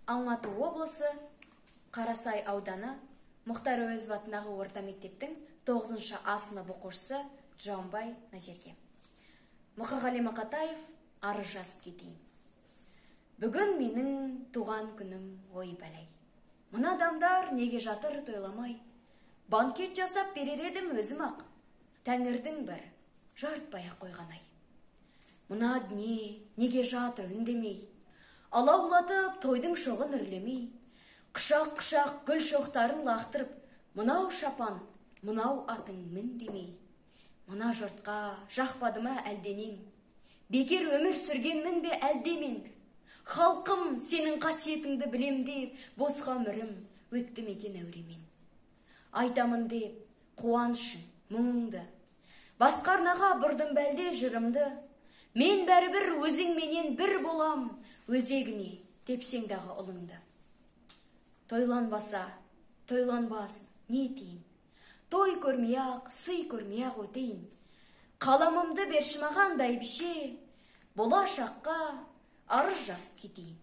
Алматы облысы, Қарасай ауданы, Мұхтар Әуезов атындағы орта мектептің 9-шы А сынып оқушысы Жамбай Назерке. Мұқағали Мақатаев, арыз жазып кетейін. Бүгін менің туған күнім, ой бәлей. Мына адамдар неге жатыр тойламай? Банкет жасап берер едім өзім ақ, Тәңірдің бір жартпай-ақ қойғанай. Мына дүние неге жатыр үндемей, алаулатып тойдың шоғын үрлемей, құшақ-құшақ гүл шоқтарын лақтырып, мынау шапан, мынау атың мін демей. Мына жұртқа жақпады ма әлденен, бекер өмір сүргенмін бе әлдемен? Халқым, сенің қасиетіңді білем деп, босқа өмірім өтті мекен әуремен. Айтамын деп, қуанышын, мұңыңды, басқа арнаға бұрдым бәлде жырымды. Мен бәрібір өзіңменен бір болам, өзегіне тепсеңдағы ұлыңды. Тойланбаса, тойланбасын, не етейін? Той көрмей-ақ, сый көрмей-ақ өтейін. Қаламымды берші маған бәйбіше, болашаққа арыз жазып кетейін.